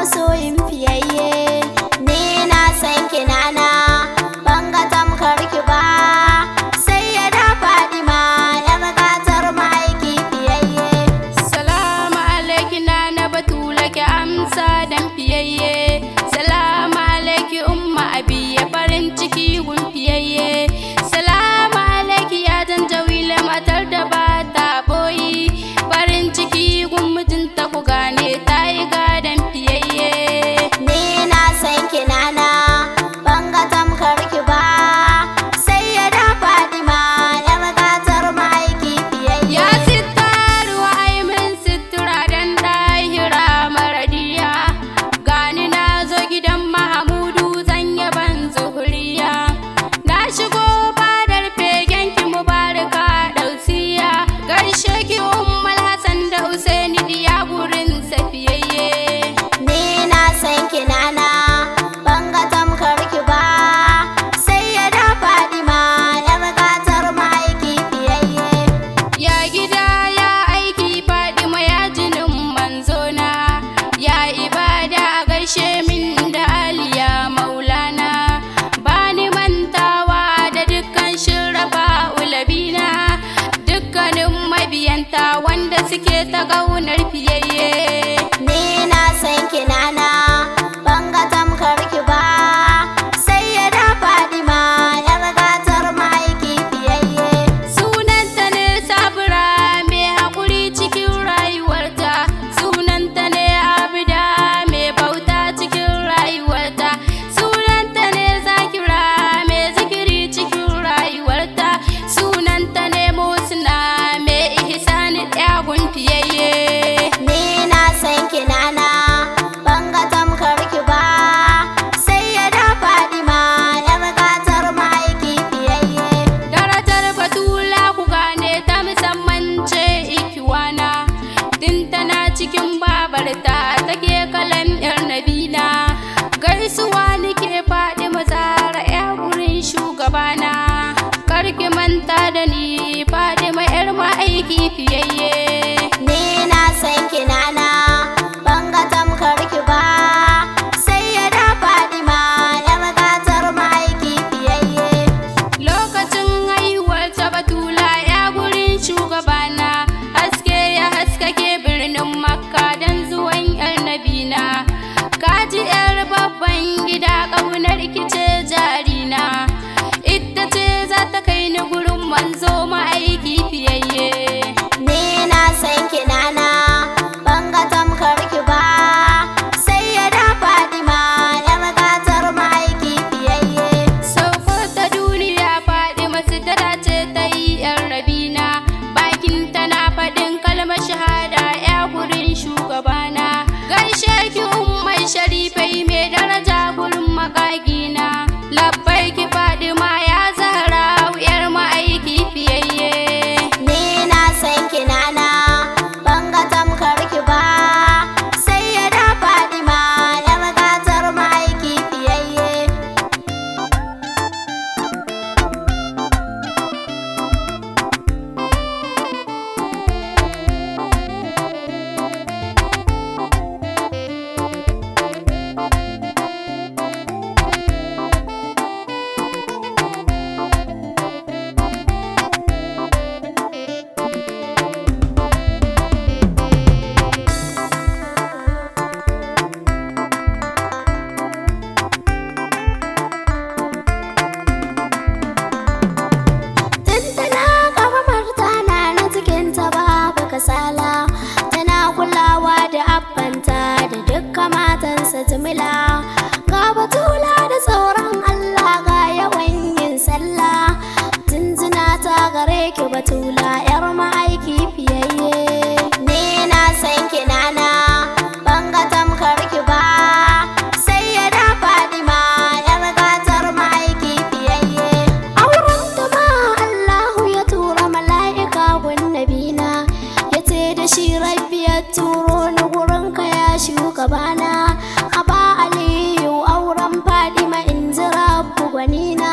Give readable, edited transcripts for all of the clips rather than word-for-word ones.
masoyin fiyayye. Ni na san ki nana, ban ga tamkar ki ba. Sayyada Fadima, yar gatar ma'aiki fiyayye. Salamu alaiki nana Batula ki amsa dan fiyayye. Salamu alaiki umma abiya farin ciki gun fiyayye. Salamu alaiki ya Janjawila matar da ba ta boyi. Farin ciki gun mijinta ku gane ta yi gadon fiyayye. Ni na san ki nana, ban ga tamkar ki ba. Sayyada Fadima, yar gatar ma'aiki fiyayye. Ya sitaruwa ai min situra dan ɗahira maradiya. Gani na zo gidan Mahamudu zan yaban zuhuriya. Na shigo fadar fegen ki mubaraka dausiya. Gaishe ki Ummul Hassan da Usaini diya gurin safiyayye. Ni na san ki nana, ban ga tamkar ki ba. Sayyada Fadima, yar gatar ma'aiki fiyayye. Ya gida ya aiki Fadima ya jinin manzona. Ya ibada gaishe min da aliya maulana. Bani mantawa da dukkan shirafa ulabina. Dukkanin mabiyanta wanda suke ta ƙaunar fiyayye. Ni na san ki nana, ban ga tamkar ki ba. Sayyada Fadima, yar gatar ma'aiki fiyayye. Sunanta ne sabura mai haƙuri cikin rayuwarta. Sunanta ne abida mai bauta cikin rayuwarta. Sunanta ne zakira mai zikiri cikin rayuwarta. Sunanta ne musna mai ihsani ɗagun fiyayye. Ni na san ki nana, ban ga tamkar ki ba. Sayyada Fadima, yar gatar ma'aiki fiyayye. Darajar Batula ku gane ta musamman ce ikiwana. Din tana cikin babarta take kalan yar Nabila. Gaisuwa nike Fadima Zahra ya gurin shugabana. Karki manta da ni Fadima yar ma'aiki fiyayye. Ni na san ki nana, ban ga tamkar ki ba. Sayyada Fadima, yar gatar ma'aiki fiyayye. Lokacin haihuwar ta Batula ya gurin shugabana. Haske ya haskake birnin Makka don zuwan yar Nabina. Kaji yar babban gida ƙaunar kice jarina. Ita ce za ta kai ni gurin manzo ma'aiki fiyayye. Ni na san ki nana, ban ga tamkar ki ba. Sayyada Fadima, yar gatar ma'aiki fiyayye. Sauko ta duniya Fadima sutura ce ta yi yar Rabina. Bakin tana faɗin kalmar shahada ya gurin shugabana. Gaishe ki ummai sharifai mai daraja gurin makagina. Labbai ki Fadima ya Zahra yar ma'aiki fiyayye. Ni na san ki nana, ban ga tamkar ki ba. Sayyada Fadima, yar gatar ma'aiki fiyayye. Tuntuna ƙafafar tana na cikinta babu kasala. Tana kulawa da abbanta da dukka matansa jimila. Ga Batula da tsoron Allah ga yawan yin sallah. Tunzuna ta gare ki Batula, yar ma'aiki fiyayye. Ni na san ki nana, ban ga tamkar ki ba. Sayyada Fadima, yar gatar ma'aiki fiyayye. Auren ta ma Allahu ya tura mala'ika gun Nabina. Ya ce da shi Rabbi ya turo ni gurin ka ya shugabana. Aba Aliyu auren Fadima in ji Rabbu gwanina.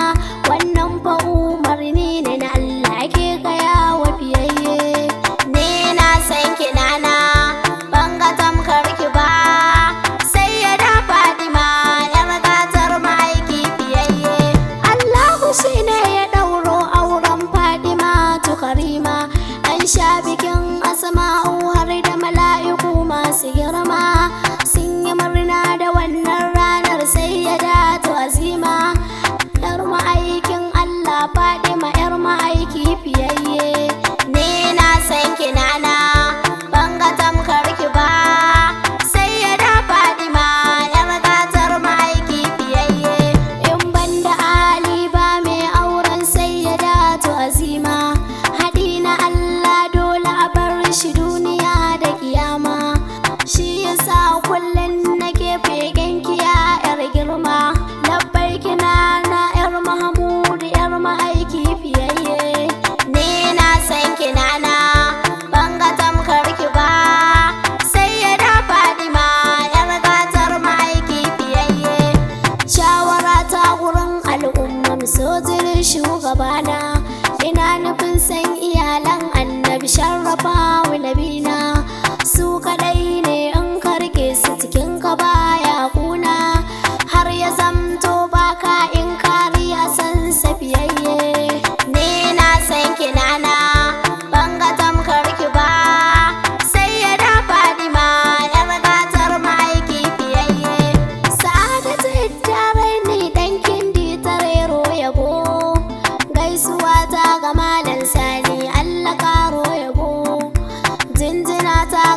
Wannan fa umarni ne na Allah ke gaya wa fiyayye. Ni na san ki nana, ban ga tamkar ki ba. Sai ya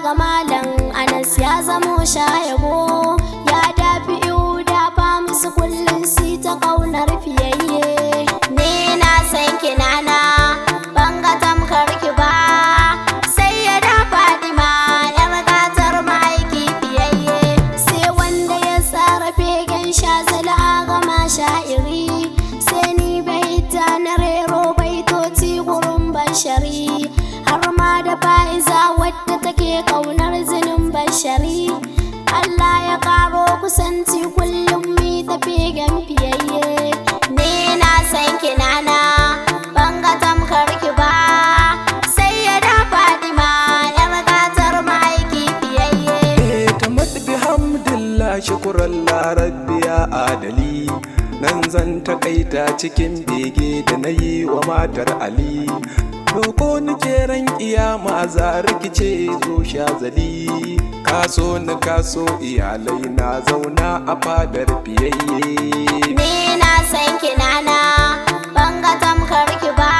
ga malam Anas ya zamo shayabo, ya dafi dafa musu kullum si ta ƙaunar fiyayye. Ni na san ki nana, ban ga tamkar ki ba, sai ya da Fatima yar gatar ma'aiki fiyayye. Sai wanda ya tsara fegen Shazali Agama sha'iri, sai ni baita na rero baitoci gurin bashari, har ma da Fa'iza wadda take ƙaunar zinin bashari. Allah ya karo kusanci kullum mi ta fegen fiyayye. Ni na san ki nana, ban ga tamkar ki ba, sai ya da Fatima yar gatar ma'aiki fiyayye. Tamat bihamdillah shukrallah rabbi ya adali, nan zan takaita cikin bege da nayi wa matar Ali. Roko nike ran kiyama za rikice zo Shazali, kaso ni kaso iyalai na zauna a fadar fiyayye. Ni na san ki nana, ban ga tamkar ki ba.